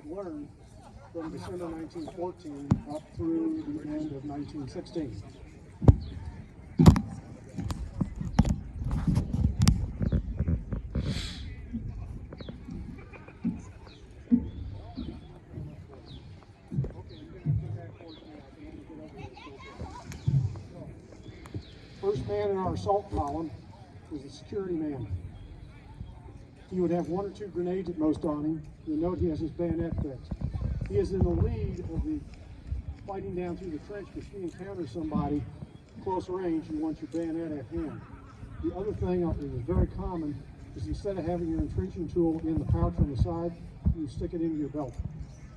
had learned from December 1914 up through the end of 1916. First man in our assault column was the security man. He would have 1 or 2 grenades at most on him. You'll note he has his bayonet fixed. He is in the lead of the fighting down through the trench, but if you encounter somebody close range, you want your bayonet at hand. The other thing that is very common is instead of having your entrenching tool in the pouch on the side, you stick it into your belt.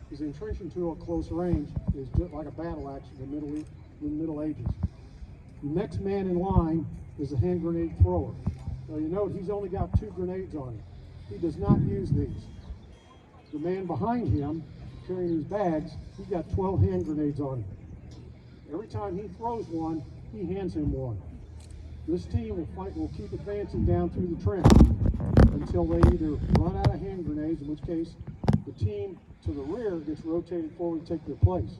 Because the entrenching tool at close range is just like a battle axe in the Middle Ages. The next man in line is a hand grenade thrower. Now you note he's only got 2 grenades on him. He does not use these. The man behind him, carrying these bags, he's got 12 hand grenades on him. Every time he throws one, he hands him one. This team will keep advancing down through the trench until they either run out of hand grenades, in which case the team to the rear gets rotated forward to take their place.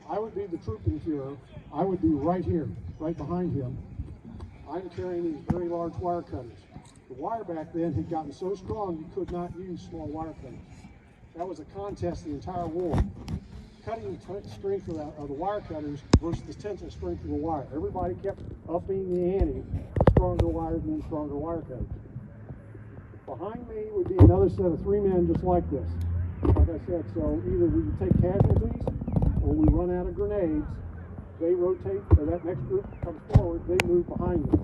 I would be the Truppenführer. I would be right here, right behind him. I'm carrying these very large wire cutters. The wire back then had gotten so strong you could not use small wire cutters. That was a contest the entire war. Cutting strength of the wire cutters versus the tensile strength of the wire. Everybody kept upping the ante, stronger wires and then stronger wire cutters. Behind me would be another set of 3 men just like this. Like I said, so either we take casualties or we run out of grenades. They rotate, or that next group comes forward, they move behind me.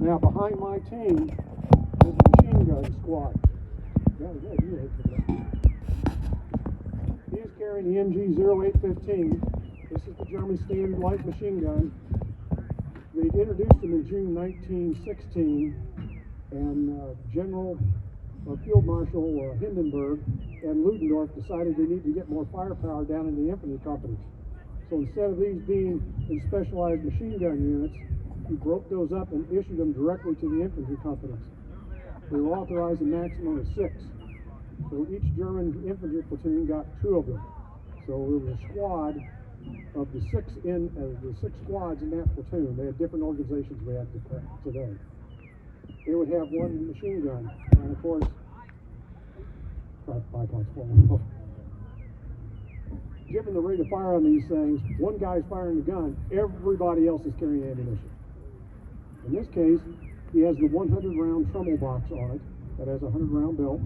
Now behind my team is the machine gun squad. He is carrying the MG-0815. This is the German standard light machine gun. They introduced them in June 1916, and General Field Marshal Hindenburg and Ludendorff decided they needed to get more firepower down in the infantry companies. So instead of these being in specialized machine gun units, he broke those up and issued them directly to the infantry companies. They were authorized a maximum of 6. So each German infantry platoon got 2 of them. So there was a squad of the 6 squads in that platoon. They had different organizations we have today. They would have 1 machine gun, and of course, given the rate of fire on these things, one guy's firing the gun, everybody else is carrying ammunition. In this case, he has the 100-round Trumbull box on it that has a 100-round belt.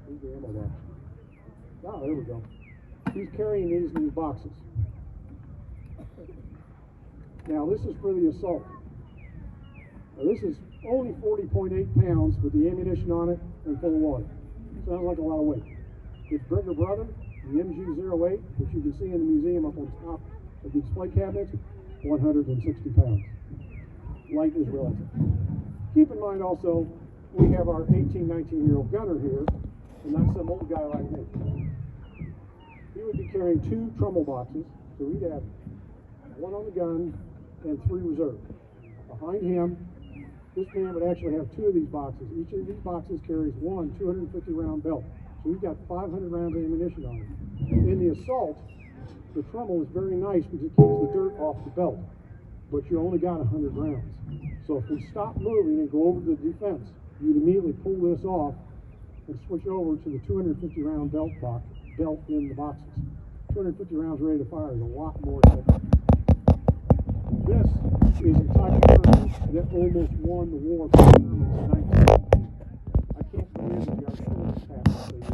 Where's the ammo box? Ah, there we go. He's carrying these in these boxes. Now, this is for the assault. Now, this is only 40.8 pounds with the ammunition on it and full of water. Sounds like a lot of weight. Its bigger brother, the MG-08, which you can see in the museum up on top of the display cabinets, 160 pounds. Light is relative. Keep in mind also, we have our 18, 19-year-old gunner here, and not some old guy like me. He would be carrying 2 Trumbull boxes, so he'd have 1 on the gun and 3 reserve. Behind him, this man would actually have 2 of these boxes. Each of these boxes carries 1 250-round belt. So he's got 500 rounds of ammunition on him. In the assault, the Trumbull is very nice because it keeps the dirt off the belt, but you only got 100 rounds. So if we stop moving and go over to the defense, you'd immediately pull this off and switch over to the 250-round belt in the boxes. 250 rounds ready to fire is a lot more effective. This is a type of gun that almost won the war for I can't believe the artillery pass they use.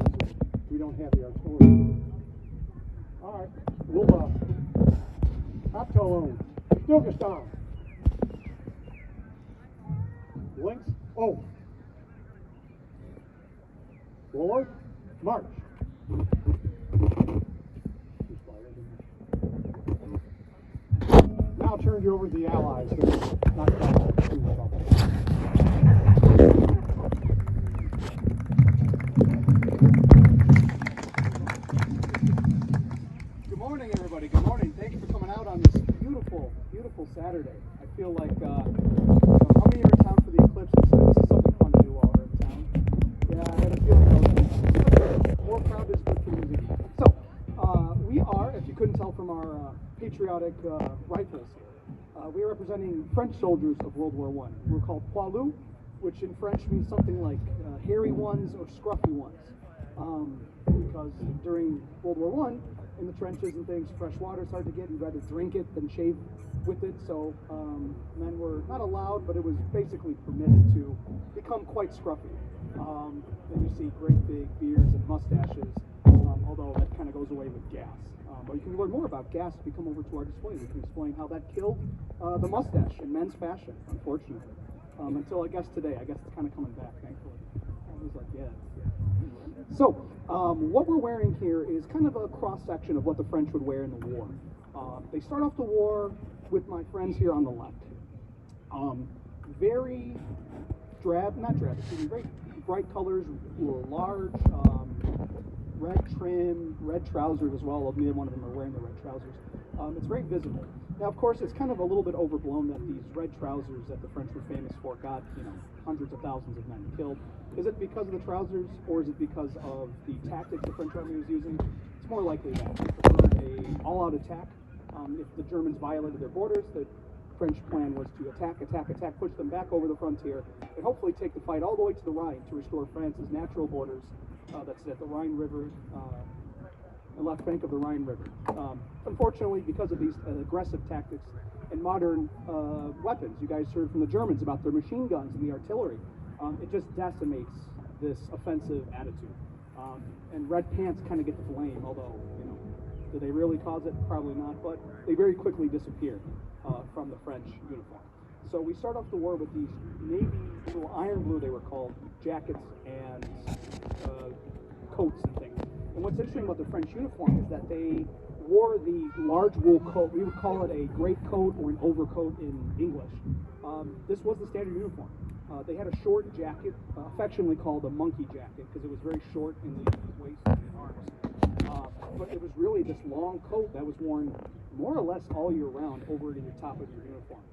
We don't have the artillery. All right, we'll Abteilung, Stilgestan. Links, oh. Forward, march. Now I'll turn you over to the Allies. Good morning, everybody. Good morning. Thank you for coming out on this beautiful, beautiful Saturday. I feel like, how many are in town for the eclipse? This is something fun to do while we're in town. Yeah, I had a feeling more patriotic rifles here. We are representing French soldiers of World War I. We're called poilus, which in French means something like hairy ones or scruffy ones. Because during World War I, in the trenches and things, fresh water is hard to get. You'd rather drink it than shave with it. So men were not allowed, but it was basically permitted to become quite scruffy. And you see great big beards and mustaches, although that kind of goes away with gas. But you can learn more about gas if you come over to our display. We can explain how that killed the mustache in men's fashion, unfortunately. Until I guess today. I guess it's kind of coming back, thankfully. I was like, yeah. So, what we're wearing here is kind of a cross-section of what the French would wear in the war. They start off the war with my friends here on the left. Very very bright colors, large, red trim, red trousers as well. Neither one of them are wearing the red trousers. It's very visible. Now, of course, it's kind of a little bit overblown that these red trousers that the French were famous for got, hundreds of thousands of men killed. Is it because of the trousers, or is it because of the tactics the French army was using? It's more likely that they preferred an all-out attack. If the Germans violated their borders, the French plan was to attack, push them back over the frontier, and hopefully take the fight all the way to the Rhine to restore France's natural borders. That's at the Rhine River, the left bank of the Rhine River. Unfortunately, because of these aggressive tactics and modern weapons, you guys heard from the Germans about their machine guns and the artillery. It just decimates this offensive attitude. And red pants kind of get the blame, although, do they really cause it? Probably not, but they very quickly disappear from the French uniform. So we start off the war with these navy, little iron blue they were called, jackets and coats and things. And what's interesting about the French uniform is that they wore the large wool coat. We would call it a greatcoat or an overcoat in English. This was the standard uniform. They had a short jacket, affectionately called a monkey jacket, because it was very short in the waist and the arms. But it was really this long coat that was worn more or less all year round over to the top of your uniform.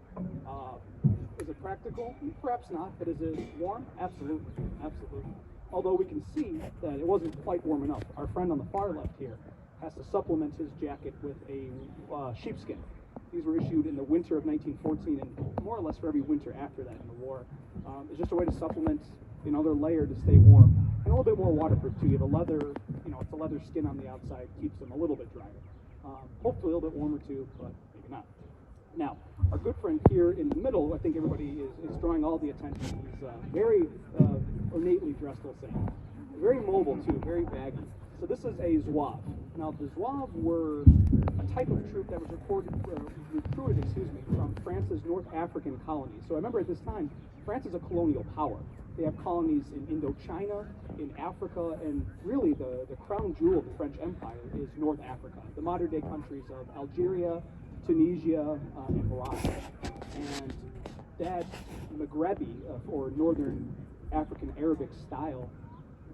Is it practical? Perhaps not, but is it warm? Absolutely, absolutely. Although we can see that it wasn't quite warm enough. Our friend on the far left here has to supplement his jacket with a sheepskin. These were issued in the winter of 1914 and more or less for every winter after that in the war. It's just a way to supplement another layer to stay warm and a little bit more waterproof too. You have a leather, it's a leather skin on the outside, keeps them a little bit drier. Hopefully a little bit warmer too, but maybe not. Now, our good friend here in the middle, I think everybody is drawing all the attention. He's very ornately dressed, let's say. Very mobile too, very baggy. So this is a Zouave. Now, the Zouave were a type of troop that was recruited from France's North African colonies. So remember at this time, France is a colonial power. They have colonies in Indochina, in Africa, and really the crown jewel of the French Empire is North Africa, the modern day countries of Algeria, Tunisia, and Morocco. And that Maghrebi, or Northern African Arabic style,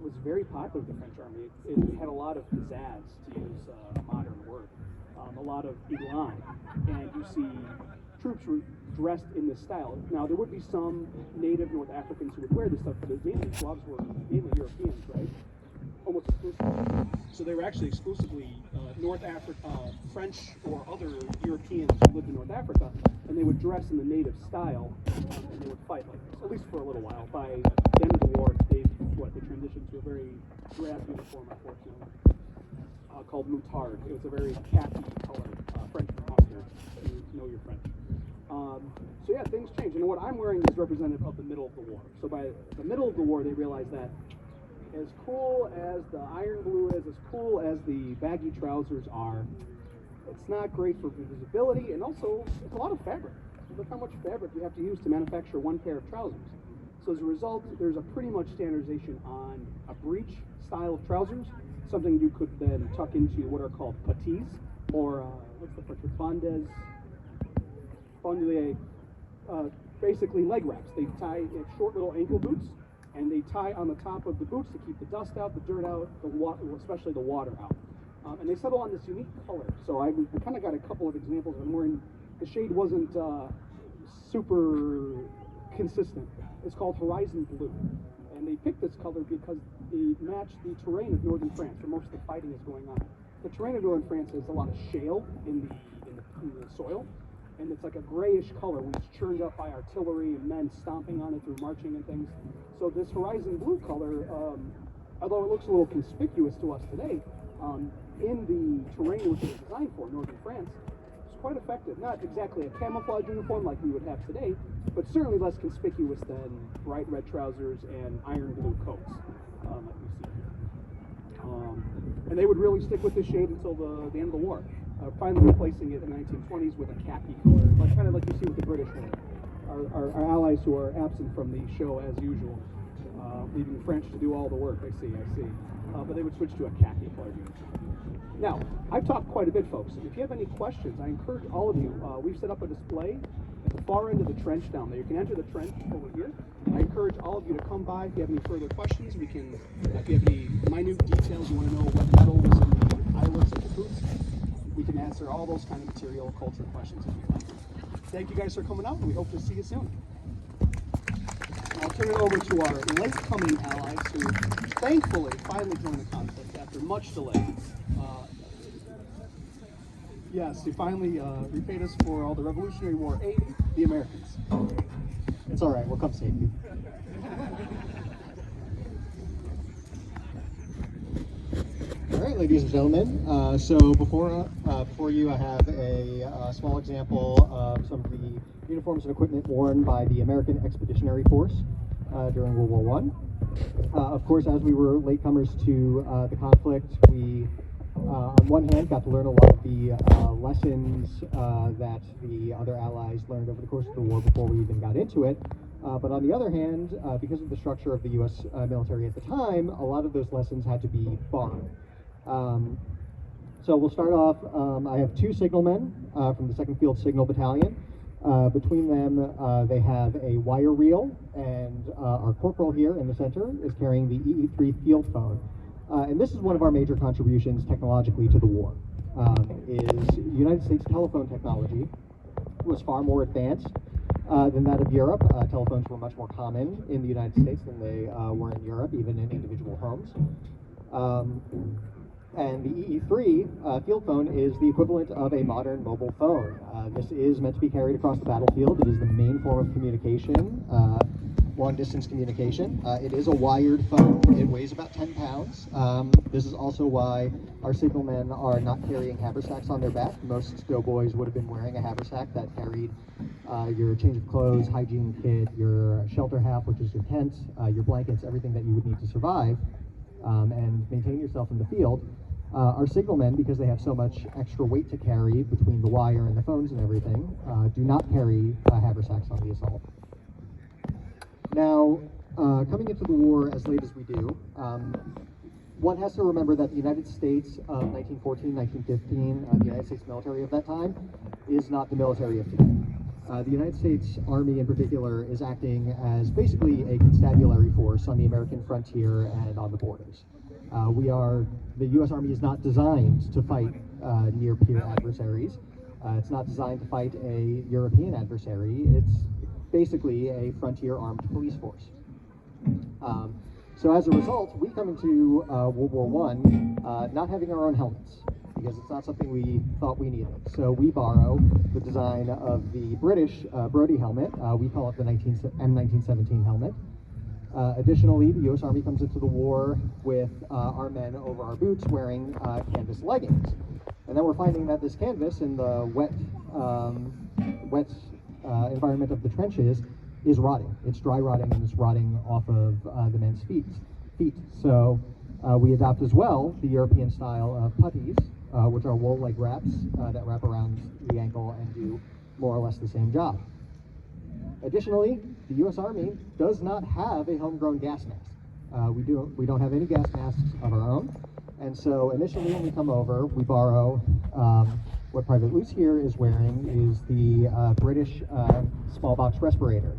was very popular with the French army. It had a lot of pizzazz, to use a modern word, a lot of élan, and you see troops were dressed in this style. Now, there would be some native North Africans who would wear this stuff, but mainly Slavs were mainly Europeans, right? Almost exclusively. So they were actually exclusively French or other Europeans who lived in North Africa, and they would dress in the native style, and they would fight like this, at least for a little while. By the end of the war, they transitioned to a very drab uniform, unfortunately, called moutard. It was a very khaki colored French mustard, if you know your French. So yeah, things change. And what I'm wearing is representative of the middle of the war. So by the middle of the war, they realized that as cool as the iron blue is, as cool as the baggy trousers are, it's not great for visibility, and also it's a lot of fabric. Look how much fabric you have to use to manufacture one pair of trousers. So as a result, there's a pretty much standardization on a breech style of trousers, something you could then tuck into what are called puttees, or what's the French word? Fondelier, basically leg wraps. They tie short little ankle boots, and they tie on the top of the boots to keep the dust out, the dirt out, especially the water out. And they settle on this unique color. So I kind of got a couple of examples. I'm wearing, the shade wasn't super consistent. It's called Horizon Blue. And they picked this color because they match the terrain of northern France, where most of the fighting is going on. The terrain of northern France has a lot of shale in the in the soil, and it's like a grayish color when it's churned up by artillery and men stomping on it through marching and things. So this horizon blue color, although it looks a little conspicuous to us today, in the terrain which it was designed for, northern France, it's quite effective. Not exactly a camouflage uniform like we would have today, but certainly less conspicuous than bright red trousers and iron blue coats, like we see here. And they would really stick with this shade until the end of the war, finally replacing it in the 1920s with a khaki color, like kind of like you see with the British one. Our allies who are absent from the show as usual, leaving the French to do all the work. I see. But they would switch to a khaki color uniform. Now, I've talked quite a bit, folks. If you have any questions, I encourage all of you. We've set up a display at the far end of the trench down there. You can enter the trench over here. I encourage all of you to come by. If you have any further questions, we can. If you have any minute details, you want to know what metal was in the eyelets of the boots, we can answer all those kind of material culture questions if you'd like. Thank you guys for coming out, and we hope to see you soon. I'll turn it over to our late-coming allies who thankfully finally joined the conflict after much delay. Yes, who finally repaid us for all the Revolutionary War aid, the Americans. It's all right, we'll come save you. All right, ladies and gentlemen. So before you, I have a small example of some of the uniforms and equipment worn by the American Expeditionary Force during World War I. Of course, as we were latecomers to the conflict, we, on one hand, got to learn a lot of the lessons that the other allies learned over the course of the war before we even got into it. But on the other hand, because of the structure of the U.S. Military at the time, a lot of those lessons had to be borrowed. So we'll start off, I have two signalmen from the 2nd Field Signal Battalion. Between them, they have a wire reel, and our corporal here in the center is carrying the EE3 field phone. And this is one of our major contributions technologically to the war, is United States telephone technology was far more advanced than that of Europe. Telephones were much more common in the United States than they were in Europe, even in individual homes. And the EE3 field phone is the equivalent of a modern mobile phone. This is meant to be carried across the battlefield. It is the main form of communication, long-distance communication. It is a wired phone. It weighs about 10 pounds. This is also why our signalmen are not carrying haversacks on their back. Most doughboys would have been wearing a haversack that carried your change of clothes, hygiene kit, your shelter half, which is your tent, your blankets, everything that you would need to survive and maintain yourself in the field. Our signalmen, because they have so much extra weight to carry between the wire and the phones and everything, do not carry haversacks on the assault. Now, coming into the war as late as we do, one has to remember that the United States of 1914, 1915, the United States military of that time, is not the military of today. The United States Army in particular is acting as basically a constabulary force on the American frontier and on the borders. The U.S. Army is not designed to fight near-peer adversaries. It's not designed to fight a European adversary. It's basically a frontier armed police force. So as a result, we come into World War I not having our own helmets, because it's not something we thought we needed. So we borrow the design of the British Brodie helmet. We call it the M1917 helmet. Additionally, the U.S. Army comes into the war with our men over our boots wearing canvas leggings. And then we're finding that this canvas in the wet environment of the trenches is rotting. It's dry rotting, and it's rotting off of the men's feet. So we adopt as well the European style of puttees, which are wool leg wraps that wrap around the ankle and do more or less the same job. Additionally, the U.S. Army does not have a homegrown gas mask. We don't have any gas masks of our own, and so initially when we come over, we borrow what Private Luce here is wearing is the British small box respirator.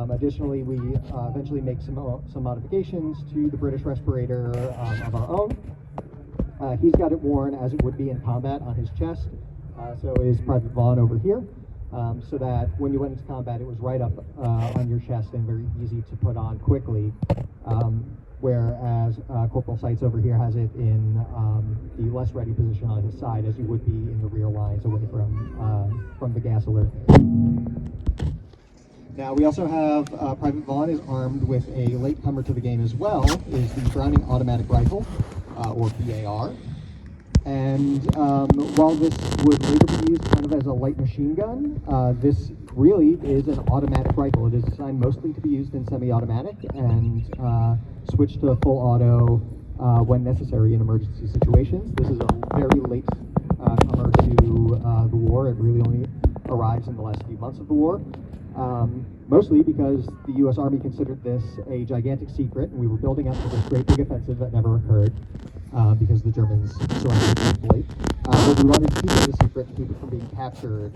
Additionally, we eventually make some modifications to the British respirator of our own. He's got it worn as it would be in combat on his chest. So is Private Vaughn over here. So that when you went into combat, it was right up on your chest and very easy to put on quickly. whereas Corporal Seitz over here has it in the less ready position on his side, as you would be in the rear lines away from the gas alert. Now we also have Private Vaughn is armed with a latecomer to the game as well, is the Browning Automatic Rifle, or BAR. And while this would later be used kind of as a light machine gun, this really is an automatic rifle. It is designed mostly to be used in semi-automatic and switched to full auto when necessary in emergency situations. This is a very late comer to the war. It really only arrives in the last few months of the war. Mostly because the U.S. Army considered this a gigantic secret, and we were building up to this great big offensive that never occurred because the Germans surrendered thankfully. But we wanted to keep it a secret and keep it from being captured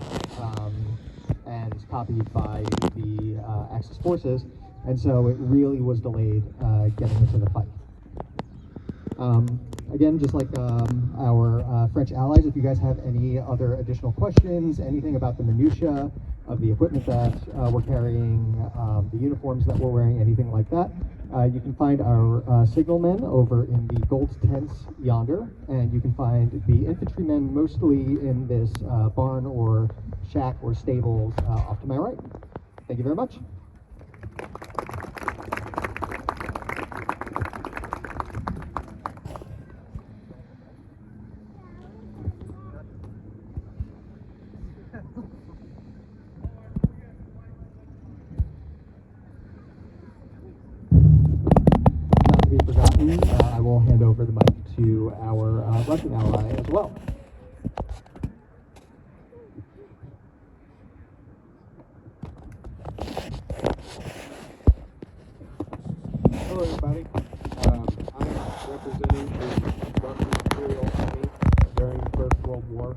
and copied by the Axis forces, and so it really was delayed getting into the fight. Again, just like our French allies, if you guys have any other additional questions, anything about the minutiae of the equipment that we're carrying, the uniforms that we're wearing, anything like that, you can find our signalmen over in the gold tents yonder, and you can find the infantrymen mostly in this barn or shack or stables off to my right. Thank you very much. I will hand over the mic to our Russian ally as well. Hello everybody. I'm representing the Russian Imperial Army during the First World War,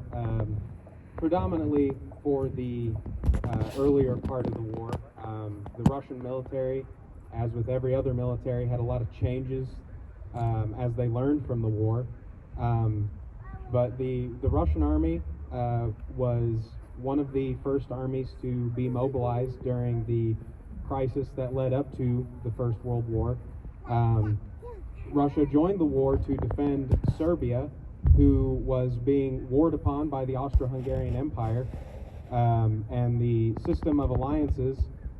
predominantly for the earlier part of the war. The Russian military, as with every other military, had a lot of changes as they learned from the war. But the Russian army was one of the first armies to be mobilized during the crisis that led up to the First World War. Russia joined the war to defend Serbia, who was being warred upon by the Austro-Hungarian Empire, and the system of alliances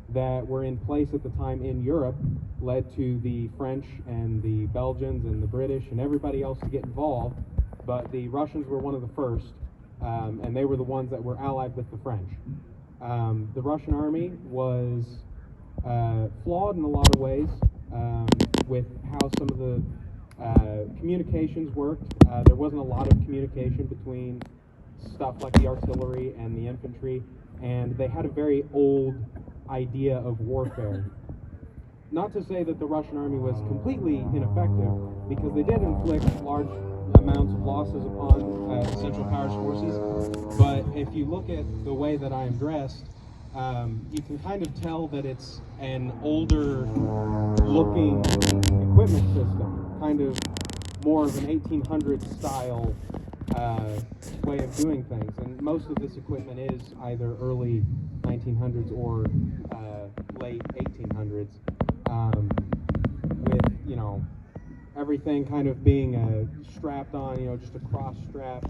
that were in place at the time in Europe led to the French and the Belgians and the British and everybody else to get involved, but the Russians were one of the first, and they were the ones that were allied with the French. The Russian army was flawed in a lot of ways with how some of the communications worked. There wasn't a lot of communication between stuff like the artillery and the infantry, and they had a very old idea of warfare. Not to say that the Russian army was completely ineffective, because they did inflict large amounts of losses upon Central Powers forces, but if you look at the way that I am dressed, you can kind of tell that it's an older looking equipment system, kind of more of an 1800s style way of doing things, and most of this equipment is either early 1900s or late 1800s, with, you know, everything kind of being strapped on, you know, just a cross strap.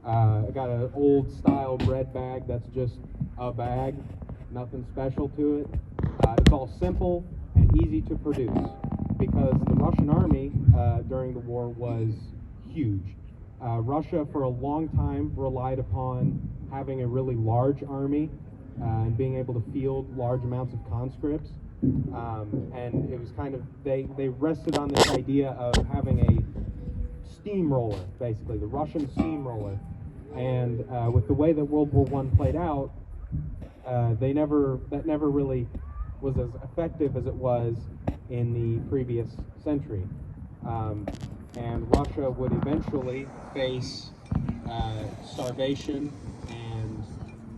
I got an old style bread bag that's just a bag, nothing special to it. It's all simple and easy to produce, because the Russian army during the war was huge. Russia for a long time relied upon having a really large army and being able to field large amounts of conscripts, and it was kind of, they rested on this idea of having a steamroller, basically, the Russian steamroller. And with the way that World War I played out, that never really was as effective as it was in the previous century. And Russia would eventually face starvation and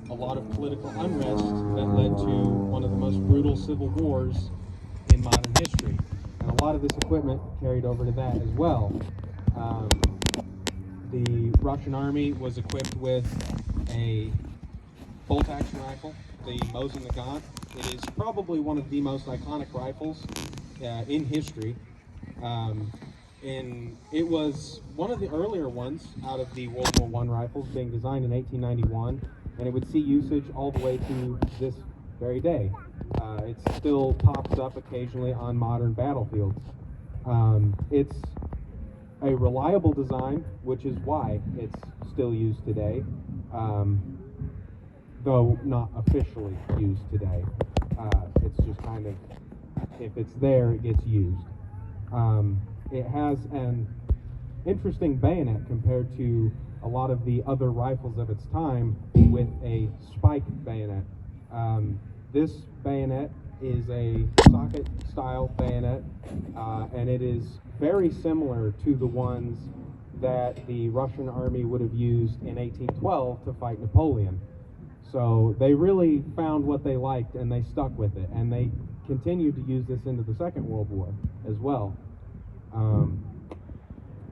a lot of political unrest that led to one of the most brutal civil wars in modern history. And a lot of this equipment carried over to that as well. The Russian army was equipped with a bolt-action rifle, the Mosin Nagant. It is probably one of the most iconic rifles in history. It was one of the earlier ones out of the World War I rifles, being designed in 1891, and it would see usage all the way to this very day. It still pops up occasionally on modern battlefields. It's a reliable design, which is why it's still used today, though not officially used today. It's just kind of, if it's there, it gets used. It has an interesting bayonet compared to a lot of the other rifles of its time with a spike bayonet. This bayonet is a socket-style bayonet, and it is very similar to the ones that the Russian army would have used in 1812 to fight Napoleon. So they really found what they liked, and they stuck with it, and they continued to use this into the Second World War as well.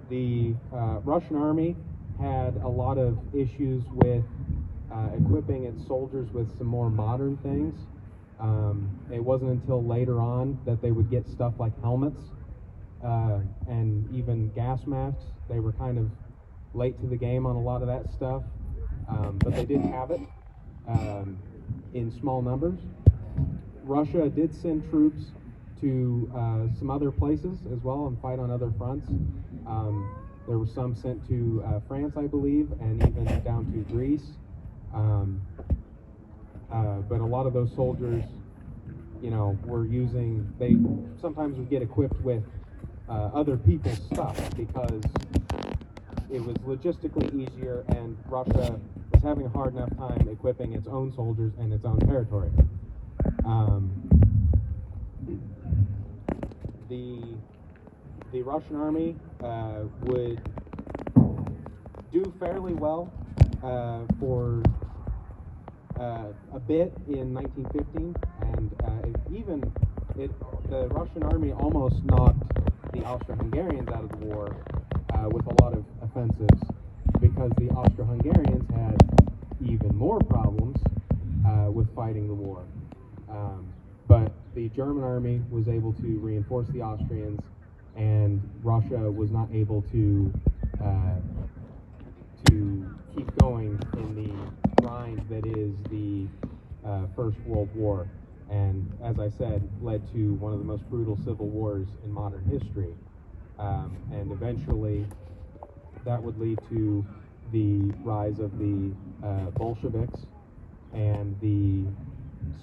The Russian army had a lot of issues with equipping its soldiers with some more modern things. It wasn't until later on that they would get stuff like helmets and even gas masks. They were kind of late to the game on a lot of that stuff, but they did have it in small numbers. Russia did send troops to some other places as well and fight on other fronts. There were some sent to France, I believe, and even down to Greece. But a lot of those soldiers, were they sometimes would get equipped with other people's stuff because it was logistically easier, and Russia was having a hard enough time equipping its own soldiers in its own territory. The Russian army would do fairly well for a bit in 1915, and the Russian army almost knocked the Austro-Hungarians out of the war with a lot of offensives, because the Austro-Hungarians had even more problems with fighting the war. But the German army was able to reinforce the Austrians, and Russia was not able to keep going in the grind that is the First World War, and as I said, led to one of the most brutal civil wars in modern history. And eventually that would lead to the rise of the Bolsheviks and the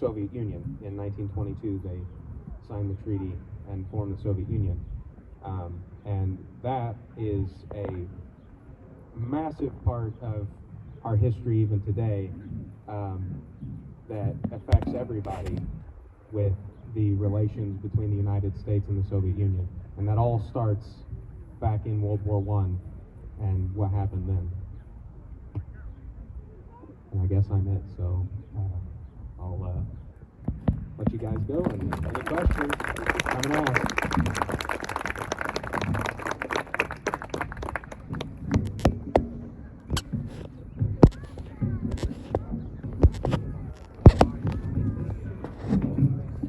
Soviet Union. In 1922, they signed the treaty and formed the Soviet Union. And that is a massive part of our history even today, that affects everybody, with the relations between the United States and the Soviet Union. And that all starts back in World War I and what happened then. And I guess I'm it, so I'll let you guys go, and any questions, come and ask.